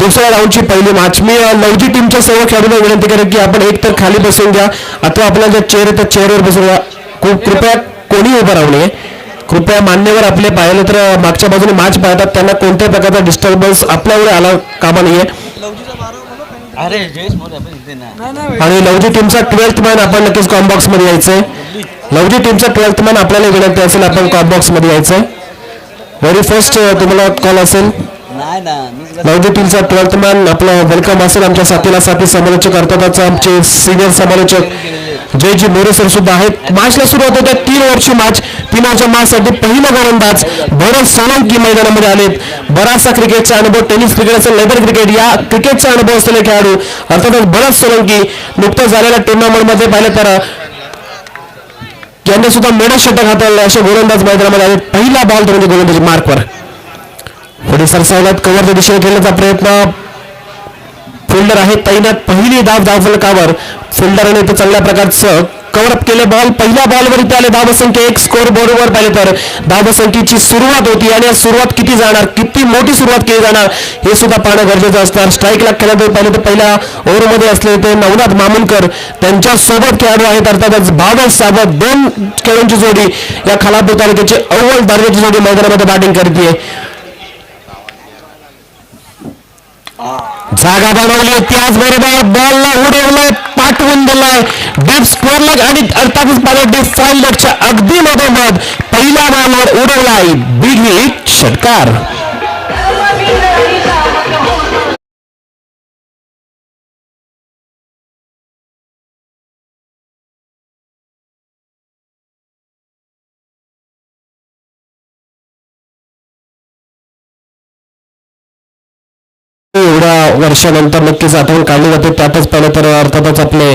दुसऱ्या राऊंडची पहिली मॅच. मी लवजी टीमच्या सर्व खेळाडूंना विनंती करेन की आपण एक तर खाली बसून घ्या अथवा आपल्याला ज्या चेअर आहे त्या चेअरवर बसून घ्या. कृपया कोणी उभं राहू नये. कृपया मान्यवर आपले पाहिलं तर मागच्या बाजूने मॅच पाहतात त्यांना कोणत्याही प्रकारचा डिस्टर्बन्स आपल्यामुळे आला कामा नाहीये. आणि लवजी टीमचा 12th मॅन आपण नक्कीच कॉम्बॉक्स मध्ये यायचंय. लवजी टीमचा 12th मॅन आपल्याला विनंती असेल आपण कॉम्बॉक्स मध्ये यायचंय. व्हेरी फर्स्ट तुम्हाला कॉल असेल. लवजी टीमचा 12th मॅन आपला वेलकम असेल. आमच्या साथीला साथी समालोचक अर्थातच आमचे सिनियर समालोचक जयजी मोरे सर सुद्धा आहेत. मॅचला सुरुवात होते 3 ओव्हरची मॅच. 3 ओव्हरच्या मॅचसाठी पहिला गोलंदाज भरत सोलंकी मैदानामध्ये आलेत. बराचसा क्रिकेटचा अनुभव, टेनिस क्रिकेट असेल, लेदर क्रिकेट या क्रिकेटचा अनुभव असलेले खेळाडू अर्थातच भरत सोलंकी. नुकतंच झालेल्या टुर्नामेंटमध्ये पाहिलं तर यांनी सुद्धा मेडल षटक हाताळले असे गोलंदाज मैदानामध्ये आले. पहिला बॉल म्हणजे गोलंदाजी मार्कवर पुढे सरसावल्यात कव्हरच्या दिशेने खेळण्याचा प्रयत्न. फिल्डर आहे तैनात. पहिली धाव फलकावर फिल्डरने इथं चांगल्या प्रकारचं कव्हरअप केले. बॉल पहिल्या बॉलवर इथे आले. धावसंख्या 1 स्कोर बोर्डवर पाहिले तर धावसंख्येची सुरुवात होती आणि सुरुवात किती जाणार, किती मोठी सुरुवात केली जाणार हे सुद्धा पाहणं गरजेचं असणार. स्ट्राईकला खेळत पाहिलं तर पहिल्या ओव्हरमध्ये असले ते नवनाथ मामुनकर त्यांच्या सोबत खेळाडू आहेत अर्थातच भावल सावत. 2 खेळाडूंची जोडी या खालापूर तालुक्याची अव्वल दर्जाची जोडी मैदानामध्ये बॅटिंग करते. जागा बनवली त्याचबरोबर बॉलला उडवलंय, पाठवून दिलाय डीप स्कोअरला आणि अर्थातच पाहिलं डीप फाईल लक्षच्या अगदी मधोमध पहिल्या बॉलवर उडवलाय बिग हिट षटकार. एवढ्या वर्षानंतर नक्कीच आठवण काढली जाते. त्यातच पाहिलं तर अर्थातच आपले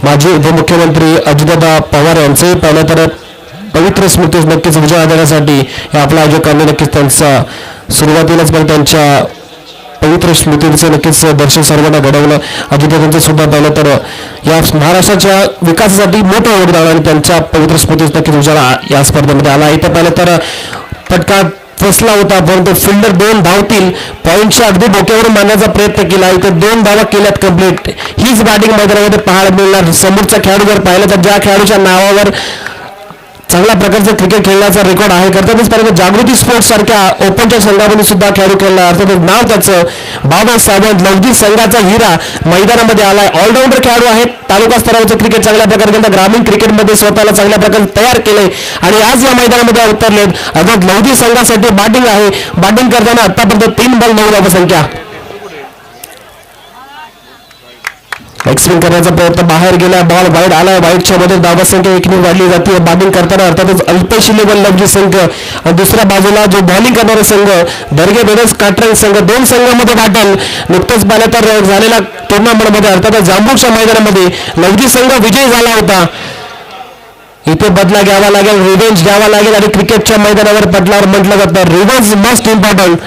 माजी उपमुख्यमंत्री अजितदादा पवार यांचंही पाहिलं तर पवित्र स्मृतीस नक्कीच विजय देण्यासाठी हे आपल्या आयोजकांनी नक्कीच त्यांचा सुरुवातीलाच पण त्यांच्या पवित्र स्मृतीचं नक्कीच दर्शन सर्वांना घडवलं. अजितदादांचं सुद्धा पाहिलं तर या महाराष्ट्राच्या विकासासाठी मोठं योगदान आणि त्यांच्या पवित्र स्मृतीस नक्कीच उजाळा या स्पर्धेमध्ये आला. इथं पाहिलं तर फटका फसला होता परंतु फिल्डर 2 धावतील पॉईंटच्या अगदी डोक्यावरून मारण्याचा प्रयत्न केला. इथे 2 धावा केल्यात कंप्लीट. हीच बॅटिंग मैदानामध्ये पाहायला मिळणार. समोरचा खेळाडू जर पाहिलं तर ज्या खेळाडूच्या नावावर चांगल्या प्रकारचं क्रिकेट खेळण्याचा रेकॉर्ड आहे करतातच पाहिजे जागृती स्पोर्ट्स सारख्या ओपनच्या संघामध्ये सुद्धा खेळाडू खेळला. अर्थातच नाव त्याचं बाबा सावंत. लवजी संघाचा हिरा मैदानामध्ये आलाय. ऑलराऊंडर खेळाडू आहेत. तालुका स्तरावरचं क्रिकेट चांगल्या प्रकारे त्यांना ग्रामीण क्रिकेटमध्ये स्वतःला चांगल्या प्रकारे तयार केले आणि आज या मैदानामध्ये उतरलेत. अर्थात लवजी संघासाठी बॅटिंग आहे. बॅटिंग करताना आतापर्यंत 3 बॉल 9 धावसंख्या. एक्सपिन करण्याचा प्रयत्न बाहेर गेला. बॉल वाईड आलाय. वाईडच्या मध्ये धावसंख्या 1 वाढली जाते. बॅटिंग करताना अर्थातच अल्पेशी लेवल लवजी संघ आणि दुसऱ्या बाजूला जो बॉलिंग करणारा संघ दर्गे बेडस काटरंग संघ. 2 संघामध्ये बॅटल. नुकतंच पाहिलं तर झालेल्या टुर्नामेंटमध्ये अर्थातच जांबूच्या मैदानामध्ये लवजी संघ विजयी झाला होता. इथे बदला घ्यावा लागेल, रिव्हेंज घ्यावा लागेल आणि क्रिकेटच्या मैदानावर बदलावर म्हटलं जातं revenge must important.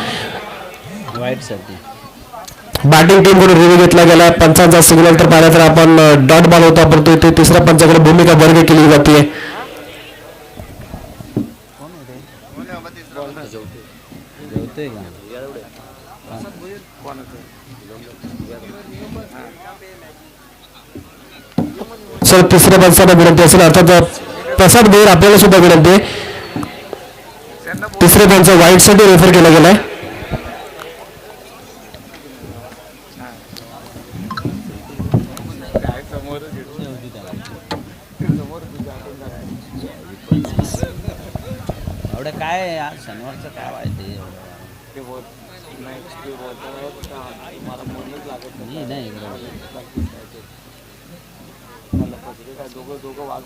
Batting team कडून रिव्ह्यू घेतला गेला. पंचांचा सिग्नल तर पाहिलं तर आपण डॉट बॉल होता परंतु इथे तिसऱ्या पंचाकडे भूमिका वर्ग केली जाते. सर तिसऱ्या पंचाला विनंती असेल अर्थात प्रसाद भोईर आपल्याला सुद्धा विनंती. तिसऱ्या पंच वाईट साठी रेफर केला गेलाय. काय शनिवारचं काय व्हायचं नाही दोघं वाघ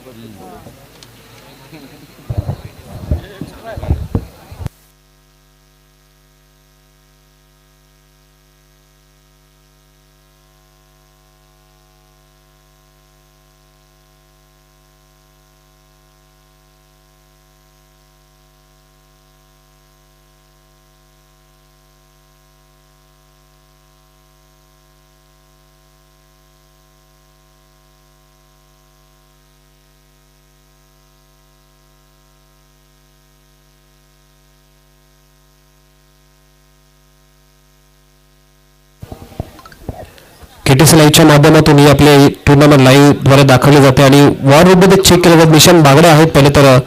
केटीसी लाईव्हच्या माध्यमातून ही आपली टुर्नामेंट लाईव्ह द्वारे दाखवली जाते आणि वॉरमध्ये चेक केले जात निशान बागडे आहेत पहिले तर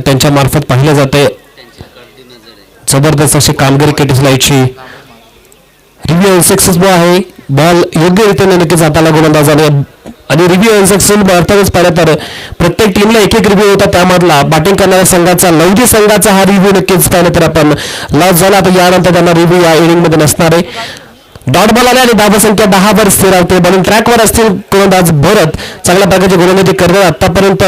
त्यांच्या मार्फत पाहिले जाते. जबरदस्त अशी कामगिरी केटीसी लाईव्हची. रिव्ह्यू सक्सेसफुल आहे. बॉल योग्य रीतीने नक्कीच हाताला गोलंदाजाने आणि रिव्ह्यू अनसक्सेसफुल अर्थातच पाहिलं तर प्रत्येक टीमला एक एक रिव्ह्यू होता. त्यामधला बॅटिंग करणाऱ्या संघाचा लवजी संघाचा हा रिव्ह्यू नक्कीच पाहिलं तर आपण लॉस झाला. तर यानंतर त्यांना रिव्ह्यू या इनिंगमध्ये नसणार आहे. डॉट बॉल आले आणि धावसंख्या 10 वर स्थिर राहते. बॉलिंग ट्रॅकवर असतील गोलंदाज भरत चांगल्या प्रकारची गोलंदाजी करतात. आतापर्यंत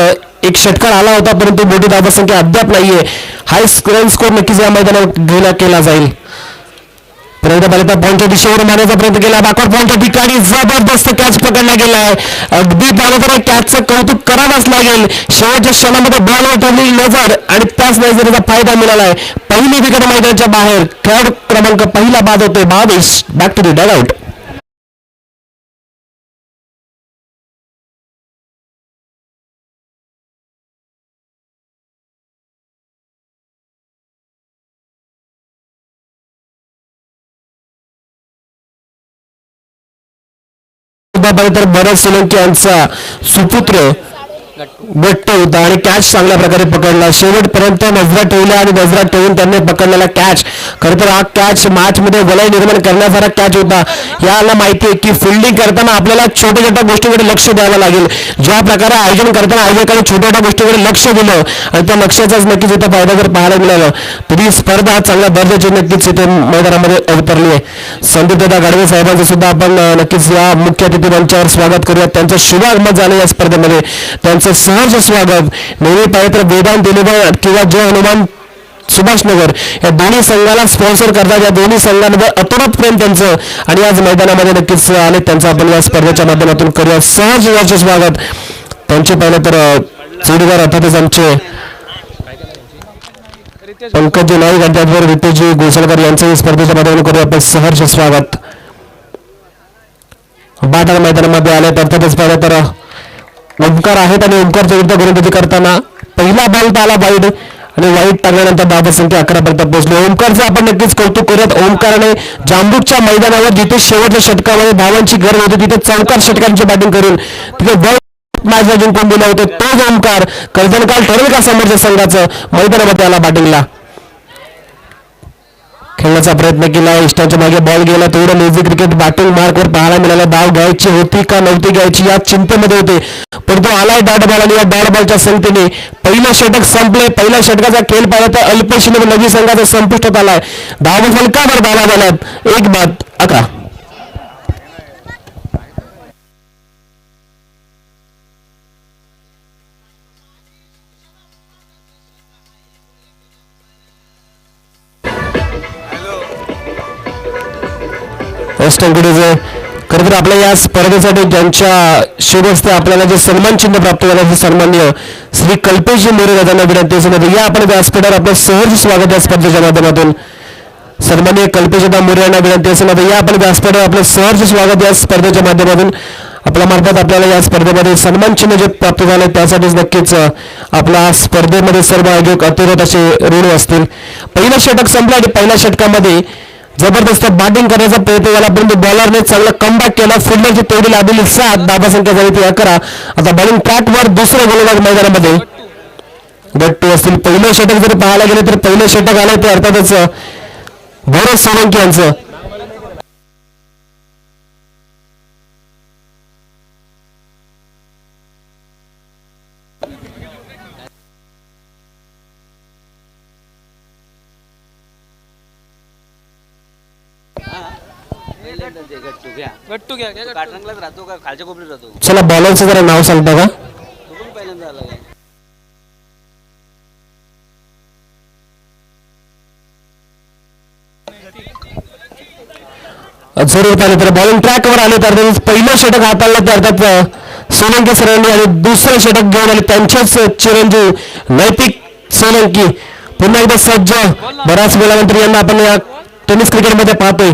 एक षटकार आला होता परंतु मोठी धावसंख्या अद्याप नाहीये. हाय रन स्कोर नक्कीच या मैदानावर केला जाईल. पॉईंटच्या दिशेवर मारण्याचा प्रयत्न केला. बॅकवर्ड पॉईंटच्या ठिकाणी जबरदस्त कॅच पकडला गेला आहे. अगदी पाहिलं कॅचचं कौतुक करावंच लागेल. शेवटच्या क्षणामध्ये बॉलवर ठरलेली नजर आणि त्याच नजरेचा फायदा मिळाला आहे. पहिली विकेट मैदानाच्या बाहेर. खेळाडू क्रमांक पहिला बाद होतोय 22. Back to the dugout. तर भरत सोलंकी यांचा सुपुत्र गट्ट होता आणि कॅच चांगल्या प्रकारे पकडला. शेवटपर्यंत नजरा ठेवल्या आणि नजरा ठेवून त्यांनी पकडलेला कॅच. खरं तर हा कॅच मॅच मध्ये वलय निर्माण करण्यासारखा कॅच होता. याला माहिती आहे की फिल्डिंग करताना आपल्याला छोट्या छोट्या गोष्टीकडे लक्ष द्यावं लागेल. ज्या प्रकारे आयोजन करताना आयोजकांनी छोट्या छोट्या गोष्टीकडे लक्ष दिलं आणि त्या लक्षाचाच नक्कीच इथं फायदा जर पाहायला मिळाला तर ही स्पर्धा चांगल्या दर्जाची नक्कीच इथे मैदानामध्ये अवतरली आहे. संदीपदादा गाडवे साहेबांचं सुद्धा आपण नक्कीच या मुख्य अतिथी मंचावर स्वागत करूया. त्यांचं शुभागमन झालं या स्पर्धेमध्ये. त्यांचं सहर्ष स्वागत. नेहमी पाहिजे तर वेदांत इलेव्हन किंवा जय हनुमान सुभाषनगर या दोन्ही संघाला स्पॉन्सर करतात. या दोन्ही संघांमध्ये अतोनात प्रेम त्यांचं आणि आज मैदानामध्ये नक्कीच आले. त्यांचं आपण या स्पर्धेच्या माध्यमातून करूया सहर्ष स्वागत. त्यांचे पाहिलं तर जोडीदार अर्थातच आमचे पंकजी नाईक आणि त्याचबरोबर रितेशजी गोसलकर यांचं स्पर्धेच्या माध्यमातून करूया आपण सहर्ष स्वागत. बाटा मैदानामध्ये आले अर्थातच पाहिलं तर ओमकार आहेत आणि ओमकारच्या विरुद्ध गोलंदाजी करताना पहिला बॉल आला वाईड आणि वाईट टाकल्यानंतर धावसंख्या 11 पर्यंत पोहोचली. ओमकारचं आपण नक्कीच कौतुक करूयात. ओमकारने जांबूकच्या मैदानावर जिथे शेवटच्या षटकामध्ये धावांची गरज होती तिथे चौकार षटकांची बॅटिंग करून तिथे मॅच जिंकून दिलं होतं. तोच ओमकार कर्जनकाल ठरेल का समोरच्या संघाचं मैदानामध्ये आला बॅटिंगला. खेळण्याचा प्रयत्न केला. इष्टाच्या मागे बॉल गेला. तेवढं लेझी क्रिकेट बॅटिंग मार्कवर पाहायला मिळाला. धाव घ्यायची होती का नव्हती घ्यायची या चिंतेमध्ये होते परंतु आलाय डॉट बॉल आणि या डॉट बॉलच्या संगतीने पहिलं षटक संपले. पहिल्या षटकाचा खेळ पाहिला तर अल्पशीने नवी संघाचा संपुष्टात आलाय. धाव फलकावर धावा झाल्यात 1 बाद 11. खरं तर आपल्या या स्पर्धेसाठी ज्यांच्या शुभ हस्ते आपल्याला जे सन्मान चिन्ह प्राप्त झालं ते सन्मान्य श्री कल्पेशजी मोरे यांना विनंती असेल या आपण व्यासपीठावर आपलं सहर्ष स्वागत या स्पर्धेच्या माध्यमातून. सन्मान्य कल्पेशदा मोरे यांना विनंती असेल या आपण व्यासपीठावर आपलं सहर्ष स्वागत या स्पर्धेच्या माध्यमातून. आपल्या मार्फत आपल्याला या स्पर्धेमध्ये सन्मान चिन्ह जे प्राप्त झाले त्यासाठीच नक्कीच आपल्या स्पर्धेमध्ये सर्व आयोजक अतिरथ असे ऋण असतील. पहिलं षटक संपलं आणि पहिल्या षटकामध्ये जबरदस्त बॅटिंग करण्याचा प्रयत्न झाला परंतु बॉलरने चांगला कमबॅक केला. फिल्डरची तेवढी लाभलेली 7 धावसंख्या झाली ती 11. आता बॉलिंग ट्रॅकवर दुसरे गोलंदाज मैदानामध्ये गट्टू असतील. पहिलं षटक जर पाहायला गेले तर पहिलं षटक आलं ते अर्थातच भरत सोलंकी यांचं. गट्टू घ्या काटरंगलाच राहतो का खालच्या कोपरीत राहतो. चला बॉलरचं जरा नाव सांगता का. पहिल्यांदा आला जरूर पाहिलं तर बॉलिंग ट्रॅकवर आले तर पहिलं षटक हाताळलं ते अर्थात सोलंकी सरांनी आणि दुसरं षटक घेऊन आले त्यांच्याच चिरंजीव नैतिक सोलंकी पुन्हा एकदा सज्ज. बऱ्याच वेळानंतर यांना आपण या टेनिस क्रिकेटमध्ये पाहतोय.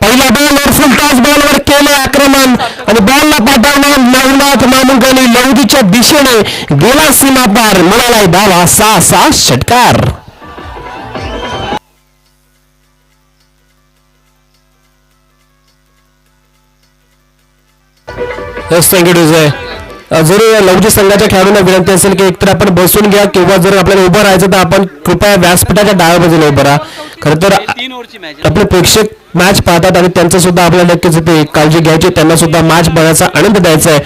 पहिला बॉलवर फुल टॉस बॉलवर केले आक्रमण आणि बॉलला पाठवणार नवनाथ मामुंकनी लवदीच्या दिशेने गेला सीमा पार. मिळालाय धावा 6 षटकार. Yes thank you DJ. जर लवजी संघाच्या खेळाडूंना विनंती असेल की एकतर आपण बसून घ्या किंवा जर आपल्याला उभं राहायचं तर आपण कृपया व्यासपीठाच्या डाव्या बाजूला उभं राहा. खरं तर 3 ओव्हरची मॅच आपले प्रेक्षक मॅच पाहतात आणि त्यांचं सुद्धा आपल्याला नक्कीच ते काळजी घ्यायची, त्यांना सुद्धा मॅच बघायचा आनंद द्यायचा आहे.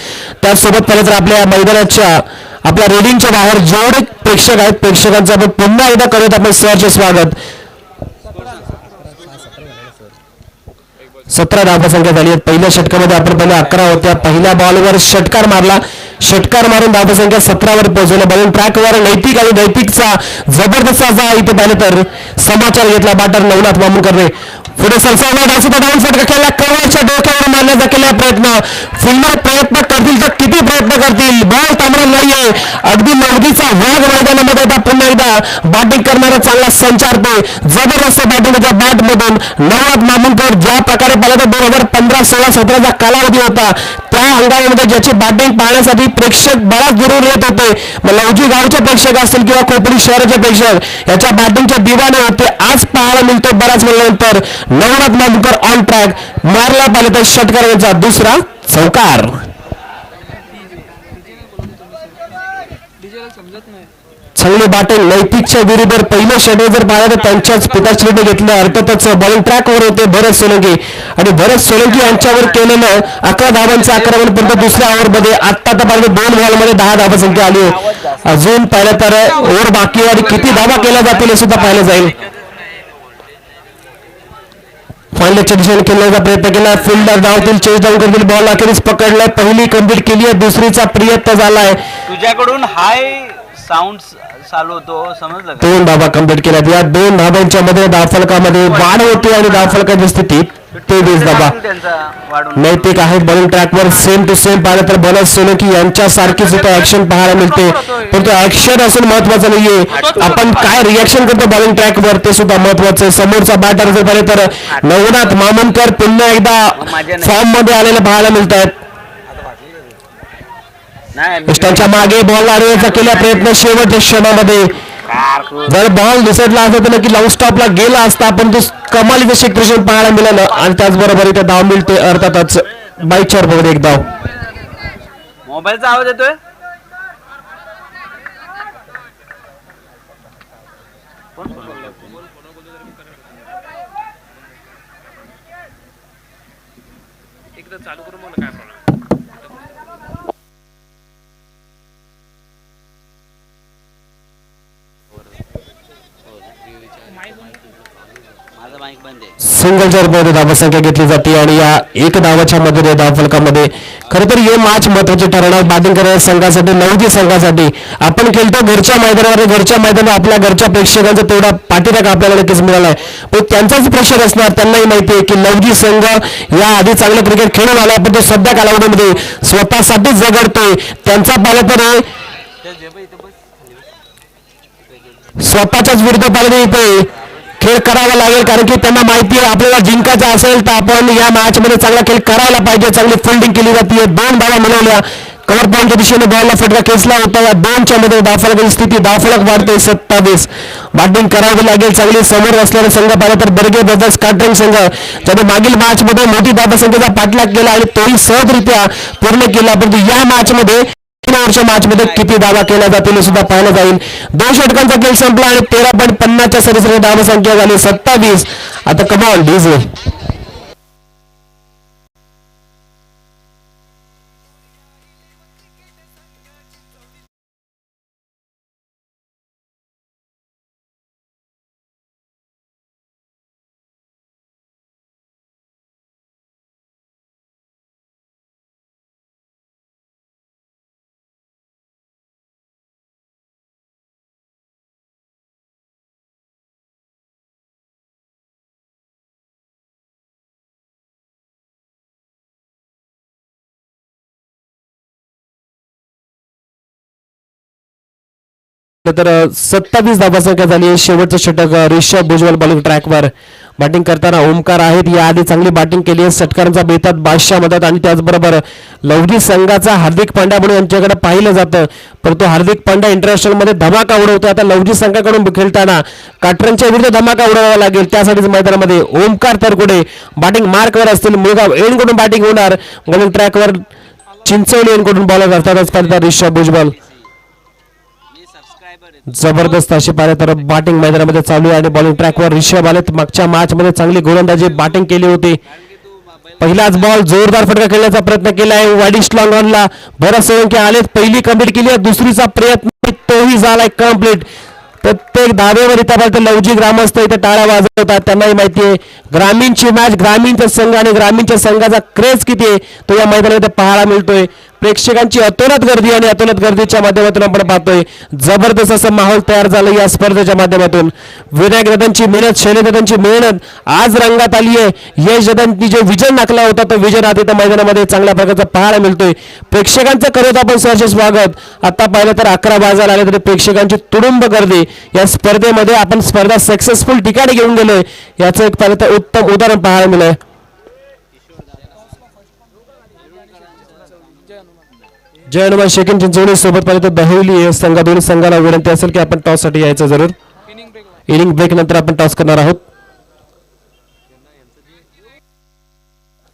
त्याचसोबत पाहिलं तर आपल्या मैदानाच्या आपल्या रेडिंगच्या बाहेर जेवढे प्रेक्षक आहेत प्रेक्षकांचं आपण पुन्हा एकदा करत आपण सरचे स्वागत. 17 धावसंख्या झाली आहेत. पहिल्या षटकामध्ये आपण पहिले 11 होत्या. पहिल्या बॉलवर षटकार मारला, षटकार मारून धावसंख्या 17 वर पोहोचवलं. बॉलिंग ट्रॅकवर नैतिक आणि नैतिकचा जबरदस्त असा इथे पाहिलं तर समाचार घेतला बाटर नवनाथ मामुलकरने. पुढे सरसावला सुद्धा डाऊन फटका केला, कव्हरच्या डोक्यावर मारण्याचा केला प्रयत्न. फिल्डर प्रयत्न करतील तर किती प्रयत्न करतील, बॉल थांबणार नाहीये. अगदी नगदीचा वाघ मैदानामध्ये आता पुन्हा एकदा बॅटिंग करणारा चांगला संचारतो. जबरदस्त बॅटिंग होत्या बॅट मधून नवनाथ मामुलकर. ज्या प्रकारे पाहिलं तर 2015, 16, 17चा कालावधी होता त्या हंगामामध्ये ज्याची बॅटिंग पाहण्यासाठी प्रेक्षक बराच दुरून येत होते. मग लवजी गावचे प्रेक्षक असतील किंवा खोपडी शहराचे प्रेक्षक याच्या बॅटिंगच्या दिवाने होते. आज पाहायला मिळतो बऱ्याच वेळानंतर नवनाथ मामुलकर ऑन ट्रॅक. मारला पाहिलं तर षटकारांचा दुसरा चौकार. चांगली बॅटिंग नैतिकच्या विरुद्ध पहिलं षटक जर पाहिलं तर त्यांच्याच पिताश्रीने घेतलं. अर्थातच बॉलिंग ट्रॅकवर होते भरत सोलंकी आणि भरत सोलंकी यांच्यावर केलेलं 11 धावांचं आक्रमण परंतु दुसऱ्या ओव्हरमध्ये आत्ता पाहिलं 2 बॉलमध्ये 10 धावसंख्या आली. अजून पाहिलं तर ओव्हर बाकी आणि किती धावा केल्या जातील हे सुद्धा पाहिलं जाईल. फायनलच्या दिशेने खेळण्याचा प्रयत्न केला. फिल्डर धावतील, चेस डाऊन करतील, बॉल अखेरीस पकडलाय. पहिली कंप्लीट केली आहे, दुसरीचा प्रयत्न झालाय. तुझ्याकडून हाय साऊंड चालू होतो समजलं का? 2 धावा कंप्लीट केल्यात. या 2 धावांच्या मध्ये धावफलकामध्ये वाढ होते आणि धावफलकाची स्थितीत 23 धावा. त्यांचा वाढून नैतिक आहेत बॉलिंग ट्रॅकवर सेम टू सेम पाहिलं तर भरत सोलंकी यांच्यासारखीच इथं ऍक्शन पाहायला मिळते. पण तो ऍक्शन असून महत्वाचं नाहीये, आपण काय रिॲक्शन करतो बॉलिंग ट्रॅकवर ते सुद्धा महत्वाचं आहे. समोरचा बॅटर जर पाहिलं तर नवनाथ मामुलकर पुन्हा एकदा फॉर्म मध्ये आलेले पाहायला मिळत आहेत. त्यांच्या मागे बॉल आणण्याचा केला प्रयत्न शेवटच्या क्षणामध्ये. जर बॉल दिसतला असता तर नक्की लाऊड स्टॉपला गेला असता, पण तो कमालीचं क्षेत्रक्षण पाहायला मिळालं. आणि त्याचबरोबर इथे धाव मिळते अर्थातच बाईकच्या वर एक धाव. मोबाईलचा आवाज येतोय. चालू करून मला काय प्रॉब्लेम. माझा माईक बंद आहे. सिंगलच्या रूपामध्ये धावसंख्या घेतली जाते आणि या 1 धावाच्या मध्ये धावफलकामध्ये खरं तर हे मॅच महत्वाचे ठरवणार बॅटिंग करणाऱ्या संघासाठी. लवजी संघासाठी आपण खेळतो घरच्या मैदानावर, घरच्या मैदानावर आपल्या घरच्या प्रेक्षकांचा तेवढा पाठीराख आपल्याला नक्कीच मिळाला आहे. पण त्यांचाच प्रेशर असणार, त्यांनाही माहिती आहे की लवजी संघ या आधी चांगलं क्रिकेट खेळून आला पण तो सध्या कालावधीमध्ये स्वतःसाठीच झगडतोय. त्यांचा पाहिलं तर स्वतःच्याच विरुद्ध पाहिलं इथे खेळ करावा लागेल, कारण की त्यांना माहिती आहे आपल्याला जिंकायचं असेल तर आपण या मॅच मध्ये चांगला खेळ करायला पाहिजे. चांगली फिल्डिंग केली जाते. 2 धावा मिळवल्या. कव्हर पॉईंटच्या दिशेने बॉलला फटका खेचला होता. या 2च्या मध्ये धावफलकाची स्थिती, धावफलक वाढते 27. बॅटिंग करावी लागेल चांगली. समोर असलेला संघ पाहिला तर बर्गे ब्रदर्स काटरिंग संघ ज्याने मागील मॅच मध्ये मोठी धावसंख्येचा पाठलाग केला आणि तोही सहजरित्या पूर्ण केला. परंतु या मॅच मध्ये मॅच मध्ये किती धावा केल्या जातील हे सुद्धा पाहिलं जाईल. 2 षटकांचा खेळ संपला आणि 13.50च्या सरासरी धावसंख्या झाली 27. आता कमॉन डीजे. तर 27 धावसंख्या झाली. शेवटचं षटक ऋषभ भुजबळ बॉलिंग ट्रॅकवर. बॅटिंग करताना ओमकार आहेत. याआधी चांगली बॅटिंग केली आहे. षटकारांचा बेतात बादशाह मदत आणि त्याचबरोबर लवजी संघाचा हार्दिक पांड्या म्हणून यांच्याकडे पाहिलं जातं, परंतु हार्दिक पांड्या इंटरनॅशनल मध्ये धमाका उडवतो. आता लवजी संघाकडून खेळताना काटरांच्या विरुद्ध धमाका उडवावा लागेल. त्यासाठीच मैदानामध्ये ओमकार तरकुडे बॅटिंग मार्कवर असतील. मुळगाव एंडकडून बॅटिंग होणार. बॉलिंग ट्रॅकवर चिंचवली यांकडून बॉलर अर्थातच पाहिलं ऋषभ भुजबळ. जबरदस्त अशी पाहिलं तर बॅटिंग मैदानामध्ये चालू आहे आणि बॉलिंग ट्रॅकवर ऋषभ आले. मागच्या मॅच मध्ये चांगली गोलंदाजी बॅटिंग केली होती. पहिलाच बॉल जोरदार फटका खेळण्याचा प्रयत्न केला आहे वाईड लॉंग ऑनला. बऱ्याच संख्या आलेत. पहिली कंप्लीट केली आहे. दुसरीचा प्रयत्न तोही झालाय कंप्लीट. प्रत्येक धावेवर इथं लवजी ग्रामस्थ इथे टाळ्या वाजवतात. त्यांनाही माहिती आहे ग्रामीणची मॅच, ग्रामीणचा संघ आणि ग्रामीणच्या संघाचा क्रेज किती आहे तो या मैदानामध्ये पाहायला मिळतोय. प्रेक्षकांची अतोनात गर्दी आणि अतोनात गर्दीच्या माध्यमातून आपण पाहतोय जबरदस्त असं माहोल तयार झालं या स्पर्धेच्या माध्यमातून. विनायक दादांची मेहनत, शैलेश दादांची मेहनत आज रंगात आली आहे. यश दादांनी जो विजय नाकला होता तो विजय आज इथं मैदानामध्ये चांगल्या प्रकारचा पाहायला मिळतोय. प्रेक्षकांचं करत आपण सहर्ष स्वागत. आता पाहिलं तर 11 वाजायला आले तरी प्रेक्षकांची तुडुंब गर्दी या स्पर्धेमध्ये. आपण स्पर्धा सक्सेसफुल ठिकाणी घेऊन गेलोय याचं एक पाहिलं तर उत्तम उदाहरण पाहायला मिळालंय. जय हनुमान शेकिन चिंचवली सोबत पाहिलं तर दहिवली हे संघ. दोन्ही संघाला विनंती असेल की आपण टॉस साठी यायचं जरूर. इनिंग ब्रेक नंतर आपण टॉस करणार आहोत.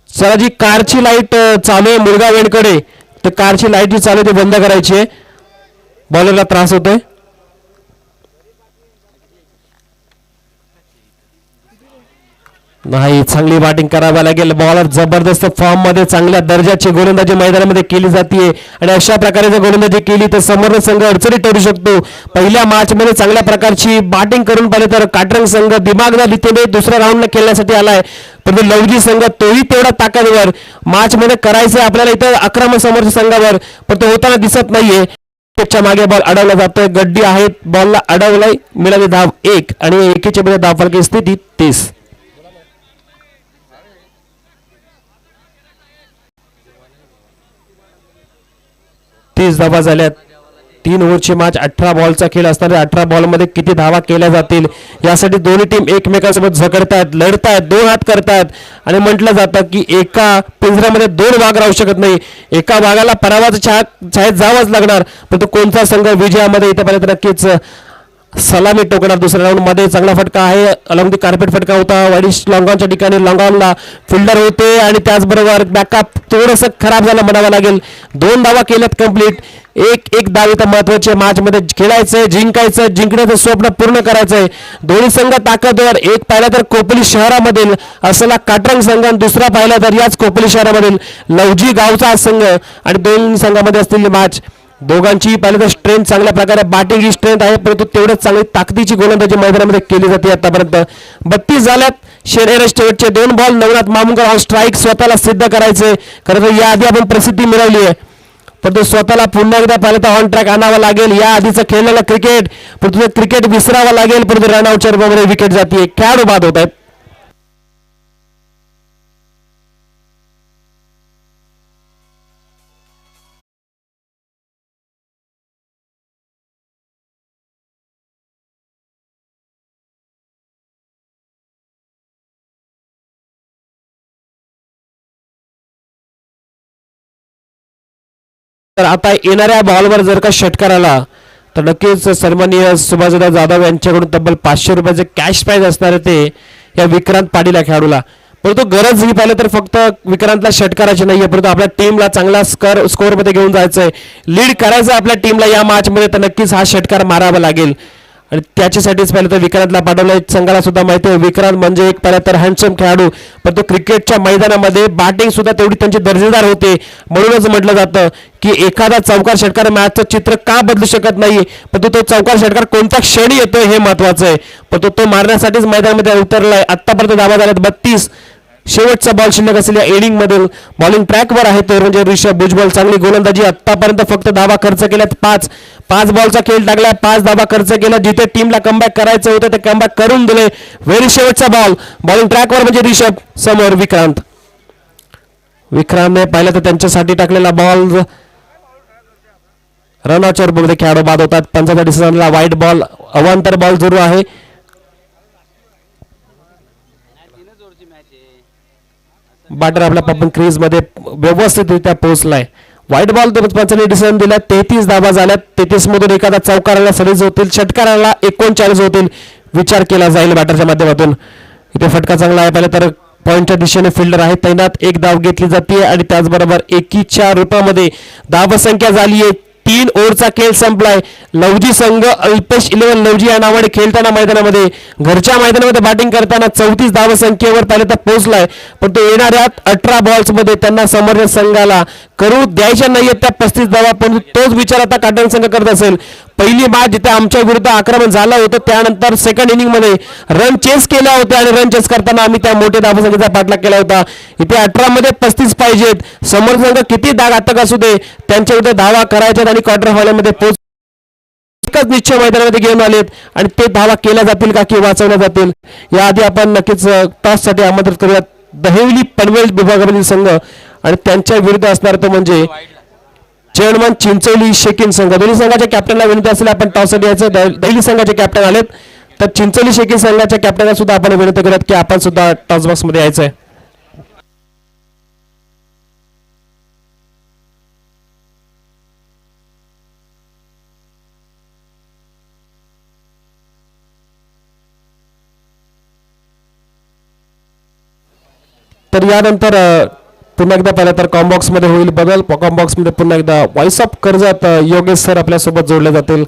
चला जी कारची लाईट चालू आहे मुलगा वेणकडे तर कारची लाईट जी चालू आहे ती बंद करायची आहे. बॉलरला त्रास होतोय. नाही चांगली बॅटिंग करावी लागेल. बॉलर जबरदस्त फॉर्म मध्ये चांगल्या दर्जाची गोलंदाजी मैदानामध्ये केली जाते आणि अशा प्रकारे जर गोलंदाजी केली तर समोर संघ अडचणीत ठरू शकतो. पहिल्या मॅच मध्ये चांगल्या प्रकारची बॅटिंग करून पाहिले तर काटरंग संघ दिमागदार रीतीने दुसऱ्या राऊंडला खेळण्यासाठी आलाय. पण लवजी संघ तोही तेवढा ताकदवर मॅच मध्ये करायचं आपल्याला इथं आक्रमण समोरच्या संघावर पण तो होताना दिसत नाहीये. त्याच्या मागे बॉल अडवला जातोय. गड्डी आहेत बॉलला अडवलाय. मिळाली धाव 1 आणि एकीच्या मध्ये धाव फलकी स्थिती 30. 30 धावा झाल्यात. 3 ओव्हरची मॅच 18 बॉलचा खेळ असणार. 18 बॉलमध्ये किती धावा केल्या जातील यासाठी दोन्ही टीम एकमेकांसोबत झगडतायत, लढतायत, 2 हात करतायत आणि म्हटलं जातं की एका पिंजऱ्यामध्ये 2 वाघ राहू शकत नाही. एका वाघाला पराभवाच्या छायेत जावंच लागणार. पण तो कोणता संघ विजयामध्ये इथे पर्यंत नक्कीच सलामी टोकणार. दुसऱ्या राऊंड मध्ये चांगला फटका आहे. अलॉंग दी कार्पेट फटका होता. वाईडिश लॉंगॉनच्या ठिकाणी लॉंगॉनला फिल्डर होते आणि त्याचबरोबर बॅकअप थोडंसं खराब झालं म्हणावं लागेल. 2 धावा केल्यात कंप्लीट. एक धाव इथं महत्वाचे मॅच मध्ये खेळायचंय, जिंकायचं, जिंकण्याचं स्वप्न पूर्ण करायचंय. दोन्ही संघ ताकदवर. एक पाहिला तर कोपली शहरामधील असलेला काटरंग संघ आणि दुसरा पाहिला तर याच कोपली शहरामधील लवजी गावचा संघ आणि दोन्ही संघामध्ये असलेली मॅच. दोघांची पाहिलं तर स्ट्रेंथ चांगल्या प्रकारे बॅटिंग स्ट्रेंथ आहे परंतु तेवढंच चांगली ताकदीची गोलंदाजी मैदानामध्ये केली जाते. आतापर्यंत 32 झाल्यात. शेरेर स्टेटचे 2 ball. Navnath Mamunkar on strike. स्वतःला सिद्ध करायचंय. खरं तर याआधी आपण प्रसिद्धी मिळवली आहे परंतु स्वतःला पुन्हा एकदा पाहिलं तर ऑन ट्रॅक आणावं लागेल. या आधीचं खेळलेलं क्रिकेट परंतु क्रिकेट विसरावं लागेल. परंतु रनआउटच्या रूपामध्ये विकेट जाते. खेळाडू बाद होत आहेत. तर आता येणाऱ्या बॉलवर जर का षटकार आला तर नक्कीच सन्माननीय सुभाषदादा जाधव यांच्याकडून तब्बल 500 रुपयाचे कॅश प्राइज असणार आहे ते या विक्रांत पाटील या खेळाडूला. परंतु गरज ही पाहिलं तर फक्त विक्रांतला षटकाराची नाहीये परंतु आपल्या टीमला चांगला स्कोअर मध्ये घेऊन जायचंय, लीड करायचं आपल्या टीमला या मॅच मध्ये. तर नक्कीच हा षटकार मारावा लागेल आणि त्याच्यासाठीच पाहिलं तर विक्रांतला पाठवलंय. संघाला सुद्धा माहिती आहे विक्रांत म्हणजे एक पाहिलं तर हँडसम खेळाडू पण तो क्रिकेटच्या मैदानामध्ये बॅटिंग सुद्धा तेवढी त्यांची दर्जेदार होते. म्हणूनच म्हटलं जातं की एखादा चौकार षटकार मॅचचं चित्र का बदलू शकत नाही पण तो चौकार षटकार कोणत्या क्षणी येतोय हे महत्वाचं आहे. पण तो मारण्यासाठीच मैदानामध्ये उतरलाय. आतापर्यंत धावा झाल्यात 32. शेवटचा बॉल शिल्लक असलेल्या इनिंग मधील बॉलिंग ट्रॅकवर आहे तो म्हणजे ऋषभ भुजबळ. चांगली गोलंदाजी. आतापर्यंत फक्त धावा खर्च केल्यात 5 बॉलचा खेळ टाकलाय. 5 धावा खर्च केला. जिथे टीमला कमबॅक करायचं होतं ते कमबॅक करून दिले. व्हेरी शेवटचा बॉल बॉलिंग ट्रॅकवर म्हणजे ऋषभ. समोर विक्रांतने पाहिलं तर त्यांच्यासाठी टाकलेला बॉल रनआउटच्या रूपामध्ये खेळाडू बाद होतात. 55 डिसिजनला वाईट बॉल अवांतर बॉल सुरू आहे. बॅटर आपल्या पपन क्रीज मध्ये व्यवस्थितरित्या पोहोचलाय. व्हाईट बॉल 55 डिसिजन दिला. 33 धावा झाल्यात. 33 मधून एखादा चौकाराला 40 होतील, षटकाराला 39 होतील. विचार केला जाईल बॅटरच्या माध्यमातून. इथे फटका चांगला आहे. पाहिलं तर पॉईंटच्या दिशेने फिल्डर आहे तैनात. एक धाव घेतली जाते आणि त्याचबरोबर 1 रुपयामध्ये धावसंख्या झाली आहे. 3 ओव्हरचा खेळ संपलाय. लवजी संघ अल्पेश 11 लवजी या नावाने खेळताना मैदानामध्ये घरच्या मैदानामध्ये बॅटिंग करताना 34 धावसंख्येवर पाहिलं तर पोहोचलाय. पण तो येणाऱ्या 18 बॉल्समध्ये त्यांना समर्थ संघाला करू द्यायच्या नाहीयेत त्या 35 धावा. पण तोच विचार आता काटन संघ करत असेल. पहिली मॅच जिथे आमच्या विरुद्ध आक्रमण झालं होतं त्यानंतर सेकंड इनिंगमध्ये रन चेस केल्या होत्या आणि रन चेस करताना आम्ही त्या मोठ्या धावसंख्येचा पाठलाग केला होता. इथे 18 मध्ये 35 पाहिजेत. समर्थ संघ किती घातक असू दे त्यांच्या विरुद्ध धावा करायच्यात आणि क्वार्टर फायनलमध्ये पोहोच एकच निश्चय मैदानामध्ये घेऊन आलेत आणि ते धावा केल्या जातील का की वाचवल्या जातील याआधी आपण नक्कीच टॉससाठी आमंत्रित करूयात दहिवली पनवेल विभागामधील संघ आणि त्यांच्या विरुद्ध असणार तो म्हणजे चेअरमन चिंचोली शेकिन संघ. दोन्ही संघाच्या कॅप्टनला विनंती असेल आपण टॉससाठी यायचं. दहिवली संघाचे कॅप्टन आलेत तर चिंचोली शेकिन संघाच्या कॅप्टनला सुद्धा आपण विनंती करूयात की आपण सुद्धा टॉस बॉक्स मध्ये यायचंय. तर यानंतर पुन्हा एकदा पाहिलं तर कॉम्बॉक्स मध्ये होईल बदल. कॉम्बॉक्स मध्ये पुन्हा एकदा voice of Karjat Yogesh sir आपल्या सोबत जोडले जातील.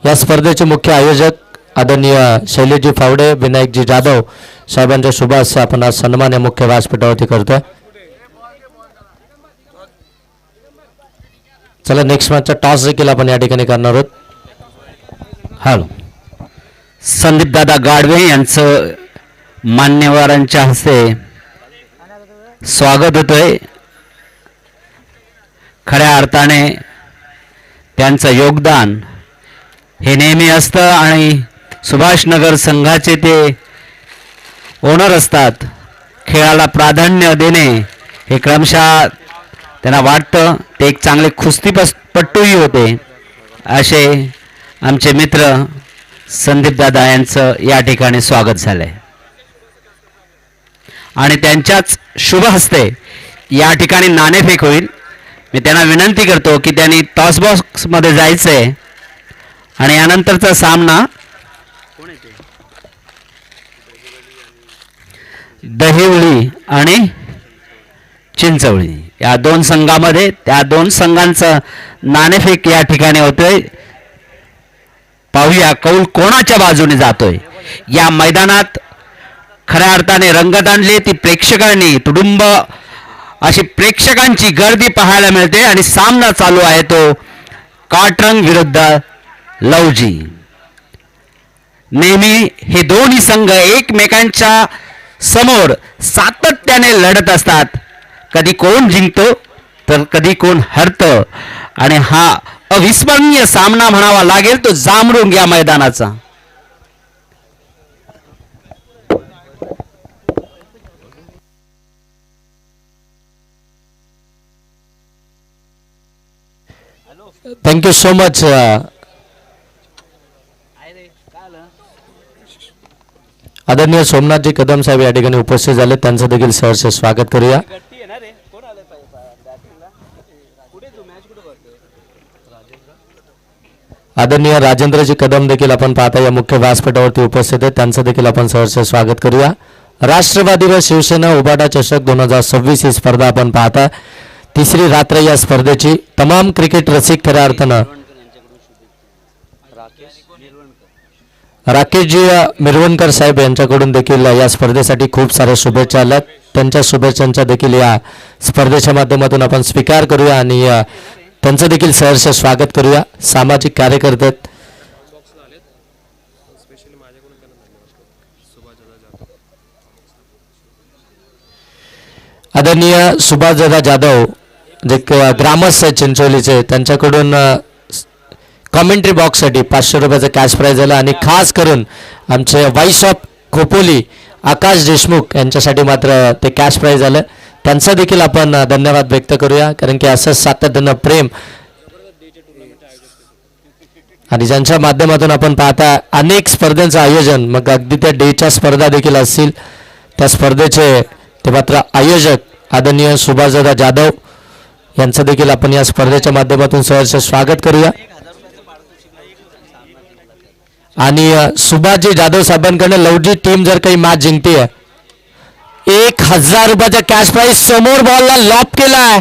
या स्पर्धेचे मुख्य आयोजक आदरणीय शैलेशजी फावडे विनायकजी जाधव साहेबांच्या शुभ हस्ते आपण आज सन्मान या मुख्य व्यासपीठावरती करतोय. चला नेक्स्ट मॅचचा टॉस देखील आपण या ठिकाणी करणार आहोत. हॅलो संदीप दादा गाडवे यांचं मान्यवरांच्या हस्ते स्वागत होतोय. खऱ्या अर्थाने त्यांचं योगदान हे नेहमी असतं आणि सुभाषनगर संघाचे ते ओनर असतात. खेळाला प्राधान्य देणे हे क्रमशः त्यांना वाटतं. ते एक चांगले कुस्तीपटूही होते. असे आमचे मित्र संदीप दादा यांचं या ठिकाणी स्वागत झालंय आणि त्यांच्याच शुभ हस्ते या ठिकाणी नाणेफेक होईल. मी त्यांना विनंती करतो की त्यांनी टॉस बॉक्स मध्ये जायचंय आणि यानंतरचा सामना दहिवली आणि चिंचवली या दोन संघामध्ये त्या दोन संघांचं नाणेफेक या ठिकाणी होतोय. पाहूया कौल कोणाच्या बाजूने जातोय. या मैदानात खऱ्या अर्थाने रंगत आणली ती प्रेक्षकांनी तुडुंब अशी प्रेक्षकांची गर्दी पाहायला मिळते आणि सामना चालू आहे तो काटरंग विरुद्ध लवजी. नेहमी हे दोन्ही संघ एकमेकांच्या समोर सातत्याने लढत असतात. कधी कोण जिंकतो तर कधी कोण हरतं आणि हा अविस्मरणीय सामना म्हणावा लागेल तो जामरुंग या मैदानाचा. Thank you so much. आदरणीय सोमनाथजी कदम साहेब या ठिकाणी उपस्थित झाले, त्यांचं देखील सहर्ष स्वागत करूया. आदरणीय राजेंद्रजी कदम देखील आपण पाहता या मुख्य व्यासपीठावरती उपस्थित आहेत, त्यांचं देखील आपण सहर्ष स्वागत करूया. राष्ट्रवादी व शिवसेना उबाटा चषक 2026 ही स्पर्धा आपण पाहता. तिसरी रात्र या स्पर्धेची. तमाम क्रिकेट रसिक खऱ्या अर्थानं राकेशजी मिरवणकर साहेब यांच्याकडून देखील या स्पर्धेसाठी खूप साऱ्या शुभेच्छा आल्यात. त्यांच्या शुभेच्छांचा देखील या स्पर्धेच्या माध्यमातून आपण स्वीकार करूया आणि त्यांचं देखील सहर्ष स्वागत करूया. सामाजिक कार्यकर्ते आदरणीय सुभाषदादा जाधव जे ग्रामस्थ आहेत चिंचोलीचे, त्यांच्याकडून कॉमेंट्री बॉक्ससाठी 500 रुपयाचं कॅश प्राईज झालं आणि खास करून आमचे व्हाईस ऑफ खोपोली आकाश देशमुख यांच्यासाठी मात्र ते कॅश प्राईज झालं. त्यांचा देखील आपण धन्यवाद व्यक्त करूया, कारण की असं सातत्यानं प्रेम आणि ज्यांच्या माध्यमातून आपण पाहता अनेक स्पर्धांचं आयोजन, मग अगदी त्या डेच्या स्पर्धा देखील असतील, त्या स्पर्धेचे ते मात्र आयोजक आदरणीय सुभाषदादा जाधव यांचं देखील आपण या स्पर्धेच्या माध्यमातून सहर्ष स्वागत करूया. आणि सुभाषजी जाधव साहेबांकडनं लवजी टीम जर काही मॅच जिंकते 1000 रुपयाचा कॅश प्राईज. समोर बॉलला लॉप केलाय,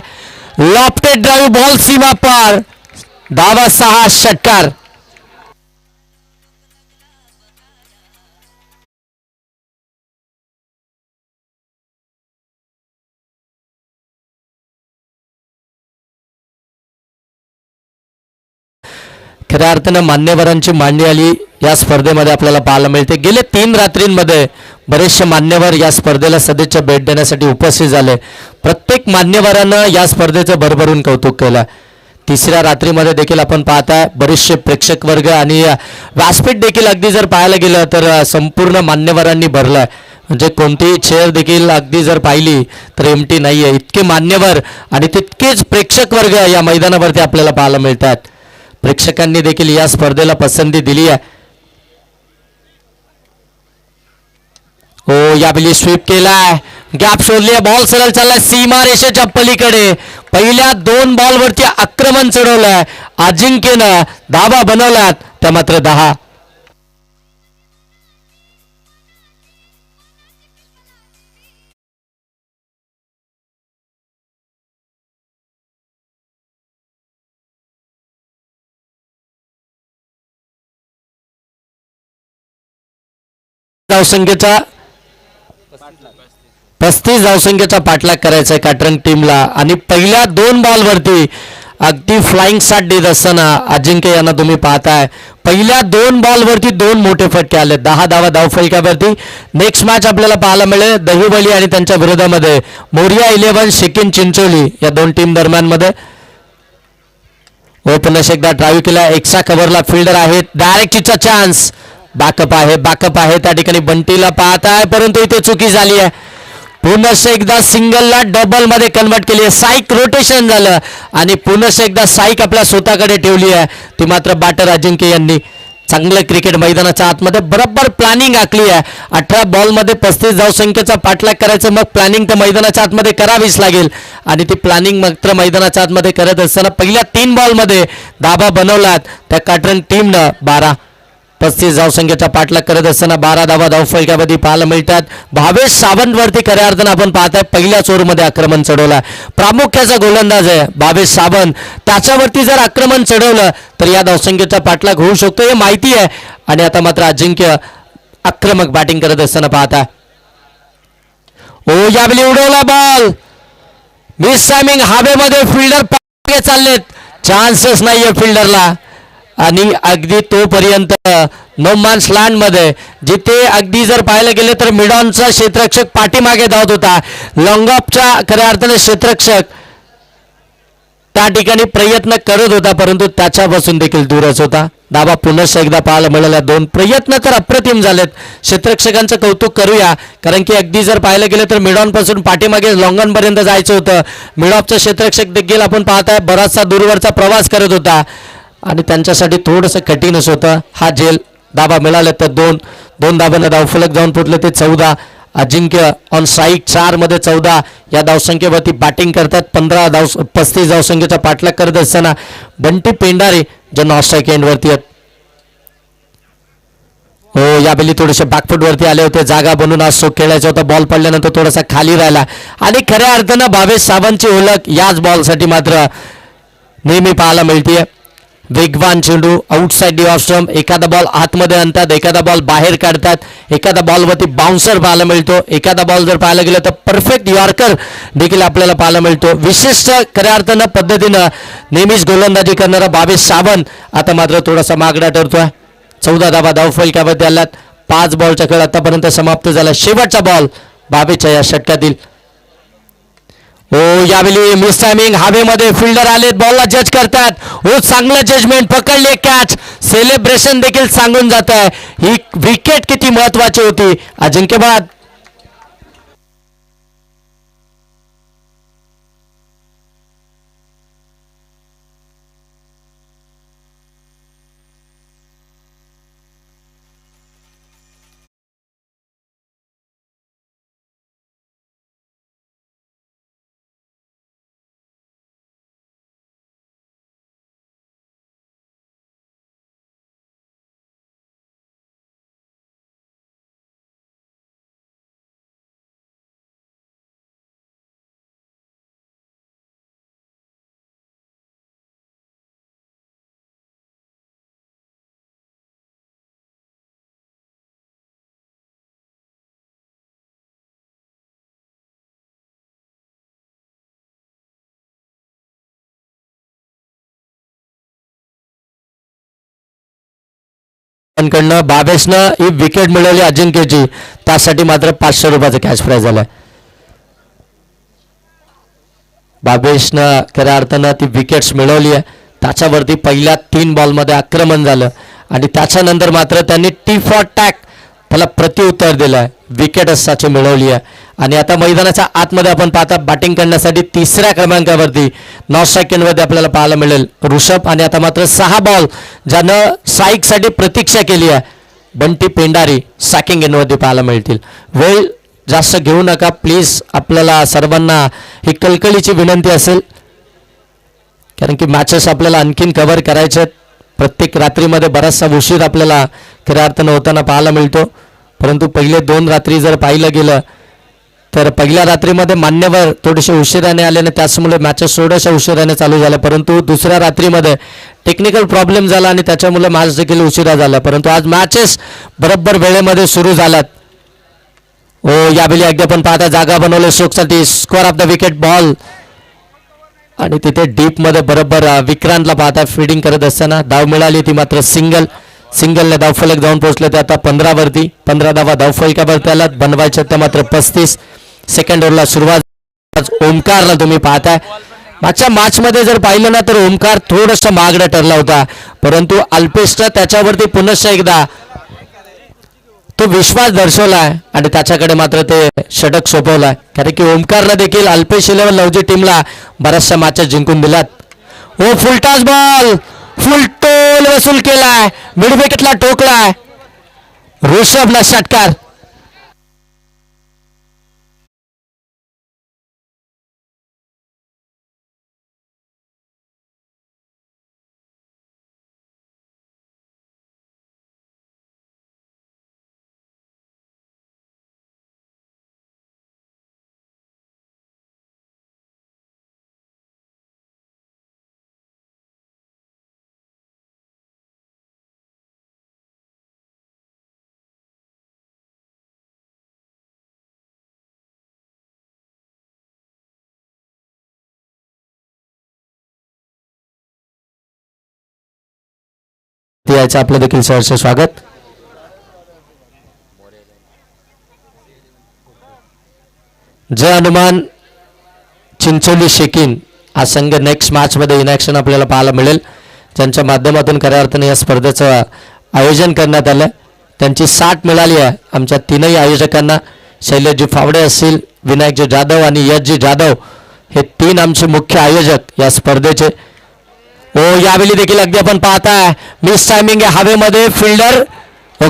लॉफ्टेड ड्राईव्ह बॉल सीमा पार, धावा 6 षटकार. खऱ्या अर्थानं मान्यवरांची मांडणी आली या स्पर्धेमध्ये आपल्याला पाहायला मिळते. गेले 3 रात्रींमध्ये बरेचसे मान्यवर या स्पर्धेला सदिच्छा भेट देण्यासाठी उपस्थित झाले. प्रत्येक मान्यवरानं या स्पर्धेचं भरभरून कौतुक केलं. तिसऱ्या रात्रीमध्ये देखील आपण पाहताय बरेचसे प्रेक्षक वर्ग आणि व्यासपीठ देखील अगदी जर पाहायला गेलं तर संपूर्ण मान्यवरांनी भरलाय. म्हणजे कोणतीही चेअर देखील अगदी जर पाहिली तर एमटी नाही आहे. इतके मान्यवर आणि तितकेच प्रेक्षक वर्ग या मैदानावरती आपल्याला पाहायला मिळतात. प्रेक्षकांनी देखील या स्पर्धेला पसंती दिली आहे. ओ यावेळी स्वीप केलाय, गॅप शोधली, बॉल सरळ चाललाय सीमा रेषेच्या पलीकडे. पहिल्या 2 बॉलवरती आक्रमण चढवलंय अजिंक्यनं, धावा बनवल्यात त्या मात्र 10. धावसंख्येचा 35 धावसंख्येचा पाठलाग करायचा आहे काटरंग टीमला. आणि पहिल्या 2 बॉलवरती अगदी फ्लाइंग शॉट देत असताना अजिंक्य यांना तुम्ही पाहताय पहिल्या 2 बॉलवरती 2 मोठे फटके आले. 10 धावा धावफलकावरती. नेक्स्ट मॅच आपल्याला पाहायला मिळेल दहिवली आणि त्यांच्या विरोधामध्ये मोरिया 11 शेकिन चिंचोली या 2 टीम दरम्यान मध्ये. पुन्हा एकदा ड्राईव्ह केला, एक्स्ट्रा कव्हरला फिल्डर आहेत, डायरेक्टचा चान्स, बॅकअप आहे त्या ठिकाणी बंटीला पाहताय परंतु इथे चुकी झाली आहे. पुन्हा एकदा सिंगलला डबल मध्ये कन्वर्ट केली आहे. साईक रोटेशन झालं आणि पुन्हा एकदा साईक आपल्या स्वतःकडे ठेवली आहे. ती मात्र बॅटर अजिंक्य यांनी चांगलं क्रिकेट मैदानाच्या आतमध्ये बरोबर प्लॅनिंग आखली आहे. 18 बॉलमध्ये 35 धावसंख्येचा पाठलाग करायचं, मग प्लॅनिंग तर मैदानाच्या आतमध्ये करावीच लागेल आणि ती प्लॅनिंग मात्र मैदानाच्या आतमध्ये करत असताना पहिल्या 3 बॉलमध्ये धाबा बनवलात त्या काटरंग टीमनं. 35 धावसंख्येचा पाठलाग करत असताना 12 धावा धावफलकामध्ये पाहायला मिळतात. भावेश सावंत वरती खऱ्या अर्थानं आपण पाहताय पहिल्याच ओव्हरमध्ये आक्रमण चढवलं. प्रामुख्याचा गोलंदाज आहे भावेश सावंत, त्याच्यावरती जर आक्रमण चढवलं तर या धावसंख्येचा पाठलाग होऊ शकतो हे माहिती आहे. आणि आता मात्र अजिंक्य आक्रमक बॅटिंग करत असताना पाहता. यावेळी उडवला बॉल, मिस टायमिंग, हवेमध्ये फिल्डर चाललेत, चान्सेस नाहीये फिल्डरला. आणि अगदी तोपर्यंत नो मॅन्स लँड मध्ये जिथे अगदी जर पाहायला गेले तर मिडॉनचा क्षेत्ररक्षक पाठीमागे धावत होता. लॉंग ऑफचा खऱ्या अर्थाने क्षेत्ररक्षक त्या ठिकाणी प्रयत्न करत होता, परंतु त्याच्यापासून देखील दूरच होता. धाबा पुनश्च एकदा पाहायला मिळाल्या. दोन प्रयत्न तर अप्रतिम झालेत. क्षेत्ररक्षकांचं कौतुक करूया, कारण की अगदी जर पाहायला गेलं तर मिडॉन पासून पाठीमागे लॉंगॉन पर्यंत जायचं होतं. मिडॉपचा क्षेत्ररक्षक देखील आपण पाहताय बराचसा दूरवरचा प्रवास करत होता आणि त्यांच्यासाठी थोडंसं कठीणच होतं. हा झेल धाबा मिळाले तर दोन धाब्यांना धावफलक जाऊन पोचले ते 14. अजिंक्य ऑन स्ट्राईक 4 मध्ये 14 या धावसंख्येवरती बॅटिंग करतात. 35 धावसंख्येचा पाठलाग करत असताना बंटी पेंडारे जे नॉन स्ट्राईक एंडवरती आहेत. हो, यावेळी थोडेसे बॅकफूट वरती आले होते. जागा बनून आज सोक खेळायचा होता. बॉल पडल्यानंतर थोडासा खाली राहिला आणि खऱ्या अर्थानं भावेश सावंतची ओळख याच बॉलसाठी मात्र नेहमी पाहायला मिळते. वेगवान चेंडू आउटसाइड डी ऑफ स्टंप. एखादा बॉल आतमध्ये आणतात, एखादा बॉल बाहेर काढतात, एखादा बॉलवरती बाउन्सर पाहायला मिळतो, एखादा बॉल जर पाहायला गेलं तर परफेक्ट यॉर्कर देखील आपल्याला पाहायला मिळतो. विशिष्ट खऱ्या अर्थानं पद्धतीनं नेहमीच गोलंदाजी करणारा भावेश सावंत आता मात्र थोडासा मागडा ठरतोय. 14 धाबा धावफलकावरती आल्यात. 5 बॉलचा खेळ आतापर्यंत समाप्त झाला. शेवटचा बॉल भावेशच्या या षटकातील. हो, यावेळी मिस टायमिंग. हवेमध्ये फिल्डर आलेत, बॉलला जज करतात. हो, चांगलं जजमेंट, पकडले कॅच. सेलिब्रेशन देखील सांगून जात आहे ही विकेट किती महत्वाची होती. अजिंक्यबाद कडनं भावेशनं ही विकेट मिळवली अजिंक्यची. त्यासाठी मात्र 500 रुपयाचं कॅश प्राइज झालं. भावेशनं खऱ्या अर्थानं ती विकेट्स मिळवली आहे. त्याच्यावरती पहिल्या 3 बॉलमध्ये आक्रमण झालं आणि त्याच्यानंतर मात्र त्यांनी टी फॉर टॅक त्याला प्रत्युत्तर दिलं आहे. विकेट असाची मिळवली आहे आणि आता मैदानाच्या आतमध्ये आपण पाहता बॅटिंग करण्यासाठी 3ऱ्या क्रमांकावरती 9 सेकंडमध्ये आपल्याला पाहायला मिळेल ऋषभ. आणि आता मात्र 6 बॉल ज्यानं स्ट्राईकसाठी प्रतीक्षा केली आहे बंटी पेंडारी सॅकिंग एंडवरती पाहायला मिळतील. वेळ जास्त घेऊ नका प्लीज. आपल्याला सर्वांना ही कळकळीची विनंती असेल, कारण की मॅचेस आपल्याला आणखीन कव्हर करायचे आहेत. प्रत्येक रात्रीमध्ये बराचसा उशीर आपल्याला खऱ्या अर्थानं होताना पाहायला मिळतो. परंतु पहिले 2 रात्री जर पाहिलं गेलं तर पहिल्या रात्रीमध्ये मान्यवर थोडेसे उशिराने आले आणि त्याचमुळे मॅचेस थोड्याशा उशिराने चालू झाल्या. परंतु दुसऱ्या रात्रीमध्ये टेक्निकल प्रॉब्लेम झाला आणि त्याच्यामुळे मॅच देखील उशिरा झाला. परंतु आज मॅचेस बरोबर वेळेमध्ये सुरू झाल्यात. हो, यावेळी अगदी आपण पाहता जागा बनवले स्ट्रोकसाठी. Score off the wicket ball आणि तिथे डीपमध्ये बरोबर विक्रांतला पाहता फिल्डिंग करत असताना धाव मिळाली, ती मात्र सिंगलने धावफलक जाऊन पोहोचले. ते आता 15 वरती 15 धावा धावफलकावरती आलात. बनवायच्या त्या मात्र 35. सेकंड ओव्हरला सुरुवात ओमकारला तुम्ही पाहताय. मागच्या मॅचमध्ये जर पाहिलं ना तर ओमकार थोडंसं मागडा ठरला होता, परंतु अल्पेशनं त्याच्यावरती पुनश्च एकदा तो विश्वास दर्शवलाय आणि त्याच्याकडे मात्र ते षटक सोपवलाय. कारण की ओमकारला देखील अल्पेश 11 लवजी टीमला बऱ्याचशा मॅचेस जिंकून दिल्यात. ओ, फुलटास बॉल, फुल टोल वसूल केलाय, मिड विकेटला ठोकलाय ऋषभला षटकार. याचं आपलं देखील सहर्ष स्वागत. जय हनुमान चिंचोली शेकिन हा संघ नेक्स्ट मॅचमध्ये इनॅक्शन आपल्याला पाहायला मिळेल, ज्यांच्या माध्यमातून खऱ्या अर्थाने या स्पर्धेचं आयोजन करण्यात आलं. त्यांची साथ मिळाली आहे आमच्या तीनही आयोजकांना. शैलेशजी फावडे असतील, विनायकजी जाधव आणि यशजी जाधव हे तीन आमचे मुख्य आयोजक या स्पर्धेचे. ओ यावेळी देखील अगदी आपण पाहताय मिस टायमिंग आहे हवेमध्ये. फिल्डर ओ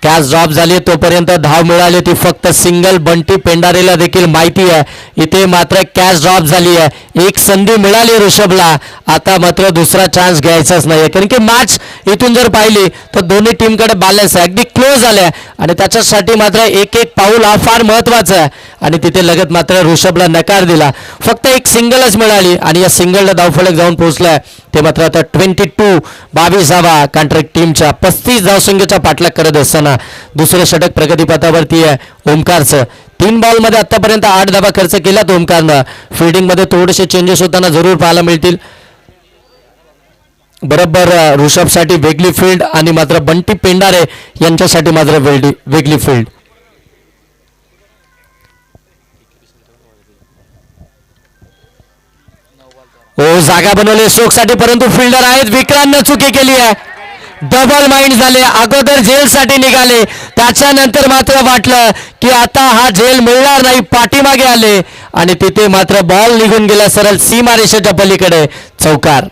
कॅच ड्रॉप झाली, तोपर्यंत धाव मिळाली ती फक्त सिंगल. बंटी पेंडारेला देखील माहिती आहे इथे मात्र कॅच ड्रॉप झाली आहे. एक संधी मिळाली ऋषभला, आता मात्र दुसरा चान्स घ्यायचाच नाही, कारण की मॅच इथून जर पाहिली तर दोन्ही टीमकडे बॅलन्स आहे, अगदी क्लोज आले आणि त्याच्यासाठी मात्र एक एक पाऊल हा फार महत्वाचा आहे. आणि तिथे लगत मात्र ऋषभला नकार दिला. फक्त एक सिंगलच मिळाली आणि या सिंगलला धावफलक जाऊन पोहोचलाय. ते मात्र आता 22 धावा कॉन्ट्रॅक्ट टीमच्या 35 धावसंख्येचा पाठलाग करत असताना दुसरं षटक प्रगतीपथावरती आहे ओमकारचं. 3 बॉलमध्ये आतापर्यंत 8 धावा खर्च केल्यात ओमकारनं. फिल्डिंगमध्ये थोडेसे चेंजेस होताना जरूर पाहायला मिळतील. बरोबर ऋषभसाठी वेगळी फील्ड आणि मात्र बंटी पेंडारे यांच्यासाठी मात्र वेगळी फील्ड. ओ जागा बनवली स्ट्रोकसाठी, परंतु फिल्डर आहेत विक्रांतनं चुकी केली आहे. डबल माइंड झाले. अगोदर जेलसाठी निघाले, त्याच्यानंतर मात्र वाटलं की आता हा जेल मिळणार नाही, पाठीमागे आले आणि तिथे मात्र बॉल निघून गेला सरळ सीमारेषेच्या पलीकडे. चौकार.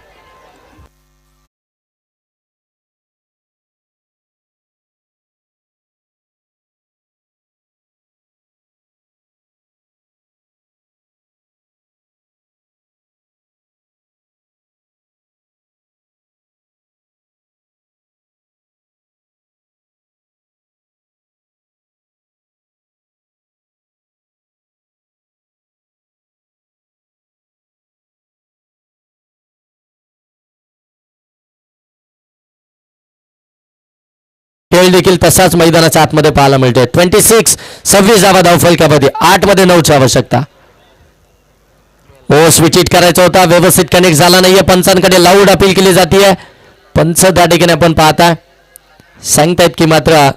खेळ देखील तसाच मैदानाच्या आतमध्ये पाहायला मिळतोय. 26 धावा धावफलकामध्ये, 8 मध्ये 9ची आवश्यकता. ओ स्विच हिट करायचा होता, व्यवस्थित कनेक्ट झाला नाहीये. पंचांकडे लाऊड अपील केली जाते. पंच त्या ठिकाणी आपण पाहता सांगतायत की मात्र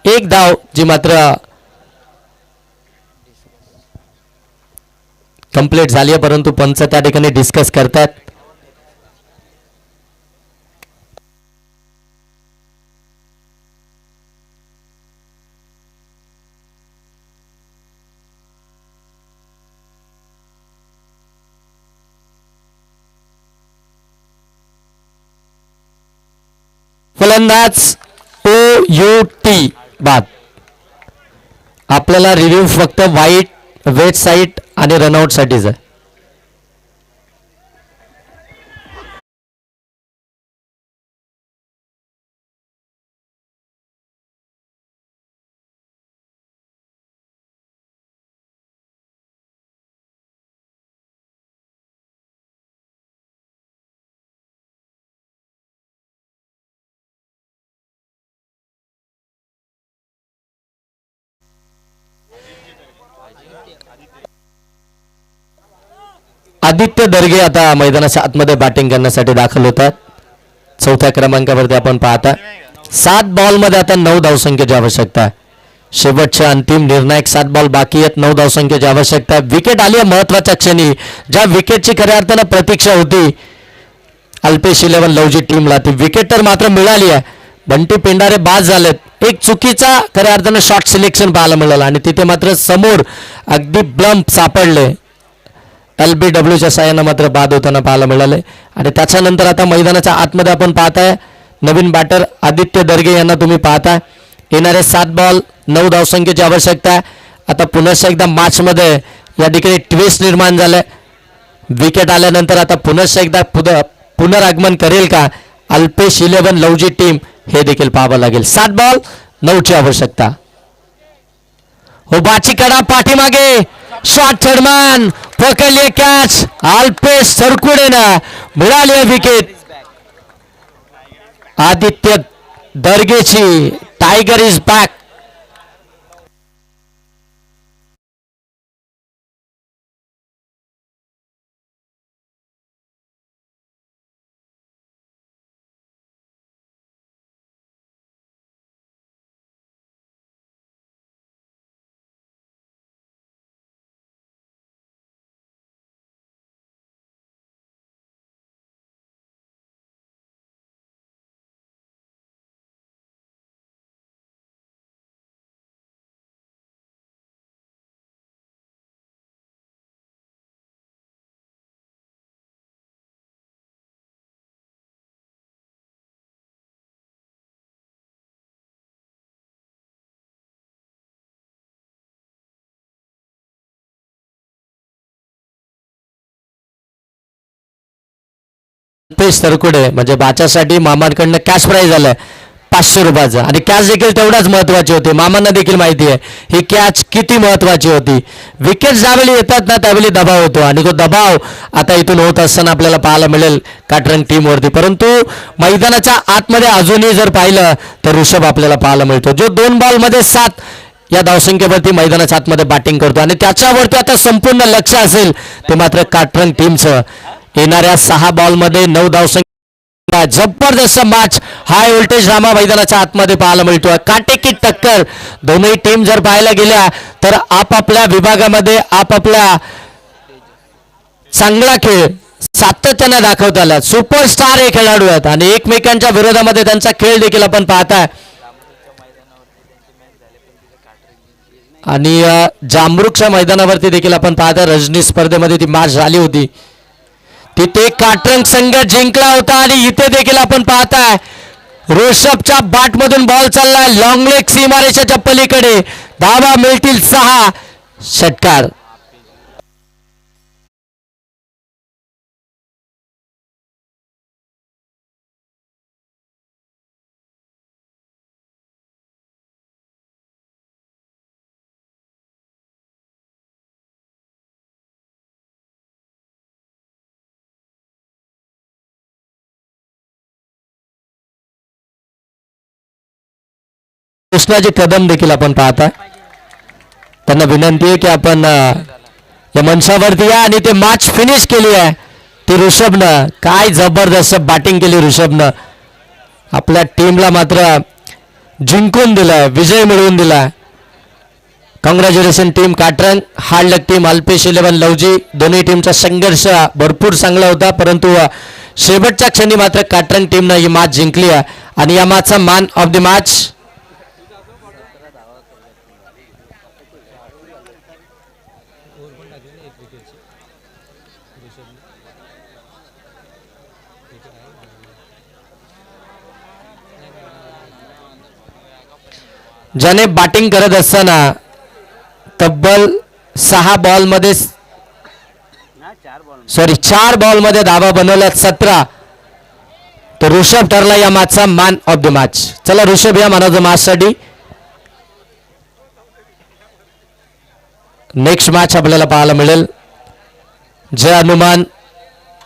एक धाव जी मात्र कंप्लीट झाली आहे, परंतु पंच त्या ठिकाणी डिस्कस करतात. फलंदाज OUT बाद. आपल्याला रिव्ह्यू फक्त वाईट, वेट साईट आणि रनआउट साठीच आहे. आदित्य दर्गे आता मैदानाच्या आतमध्ये बॅटिंग करण्यासाठी दाखल होतात. चौथ्या क्रमांकावरती आपण पाहता 7 बॉलमध्ये आता 9 धावसंख्येची आवश्यकता आहे. शेवटचे अंतिम निर्णायक 7 बॉल बाकी आहेत. 9 धावसंख्येची आवश्यकता आहे. विकेट आली आहे महत्वाच्या क्षणी, ज्या विकेटची खऱ्या अर्थानं प्रतीक्षा होती अल्पेश 11 लवजी टीमला, ती विकेट तर मात्र मिळाली आहे. बंटी पेंडारे बाद झालेत. एक चुकीचा खऱ्या अर्थानं शॉट सिलेक्शन पाहायला मिळालं आणि तिथे मात्र समोर अगदी ब्लम्प सापडले. LBWच्या साह्यानं मात्र बाद होताना पाहायला मिळाले. आणि त्याच्यानंतर आता मैदानाच्या आतमध्ये आपण पाहताय नवीन बॅटर आदित्य दर्गे यांना तुम्ही पाहताय. येणारे 7 बॉल 9 धावसंख्येची आवश्यकता आहे. आता पुन्हा एकदा मॅचमध्ये या ठिकाणी ट्विस्ट निर्माण झालंय. विकेट आल्यानंतर आता पुन्हा एकदा पुनरागमन करेल का अल्पेश 11 लवजी टीम, हे देखील पाहावं लागेल. 7 बॉल 9ची आवश्यकता. हो बाची कडा पाठीमागे शॉट थर्डमॅन पकडले कॅच. अल्पेश सरकुडेनं मिळाली विकेट. आदित्य दर्गेची tiger is back. Alpesh Tarkude म्हणजे बाच्यासाठी मामांकडनं कॅश प्राईज आलाय 500 रुपयाचं आणि कॅच देखील तेवढाच महत्वाची होती. मामांना देखील माहिती आहे ही कॅच किती महत्वाची होती. विकेट ज्यावेळी येतात ना त्यावेळी दबाव होतो आणि तो दबाव आता इथून होत असताना आपल्याला पाहायला मिळेल काटरंग टीमवरती. परंतु मैदानाच्या आतमध्ये अजूनही जर पाहिलं तर ऋषभ आपल्याला पाहायला मिळतो जो 2 बॉलमध्ये 7 या धावसंख्येवरती मैदानाच्या आतमध्ये बॅटिंग करतो आणि त्याच्यावरती आता संपूर्ण लक्ष असेल ते मात्र काटरंग टीमचं. येणाऱ्या 6 बॉलमध्ये 9 धावसंख्या. जबरदस्त मॅच हाय व्होल्टेज ड्रामा मैदानाच्या आतमध्ये पाहायला मिळतोय. काटेकी टक्कर दोन्ही टीम जर पाहायला गेल्या तर आपापल्या विभागामध्ये आपापल्या चांगला खेळ सातत्याने दाखवत आला. सुपरस्टार हे खेळाडू आहेत आणि एकमेकांच्या विरोधामध्ये त्यांचा खेळ देखील आपण पाहताय. आणि जांभरुकच्या मैदानावरती देखील आपण पाहताय रजनी स्पर्धेमध्ये ती मॅच झाली होती तिथे काटरंग संघ जिंकला होता आणि इथे देखील आपण पाहताय ऋषभच्या बॅटमधून बॉल चाललाय लॉंग लेग सीमारेषेच्या पलीकडे. धावा मिळतील 6 षटकार. कृष्णाजी कदम देखील आपण पाहता. त्यांना विनंती आहे की आपण या मंचावरती या आणि ते मॅच फिनिश केली आहे ती ऋषभनं. काय जबरदस्त बॅटिंग केली ऋषभनं. आपल्या टीमला मात्र जिंकून दिलाय विजय मिळवून दिलाय. Congratulation team Katrang. Hard luck team Alpesh 11 लवजी. दोन्ही टीमचा संघर्ष भरपूर चांगला होता परंतु शेवटच्या क्षणी मात्र काटरंग टीमनं ही मॅच जिंकली आहे आणि या मॅचचा मॅन ऑफ द मॅच ज्याने बॅटिंग करत असताना तब्बल 6 बॉलमध्ये 4 बॉलमध्ये धावा बनवल्यात 17 तर ऋषभ ठरला या मॅचचा मॅन ऑफ द मॅच. चला ऋषभ या मॅन ऑफ द मॅच साठी. नेक्स्ट मॅच आपल्याला पाहायला मिळेल जय हनुमान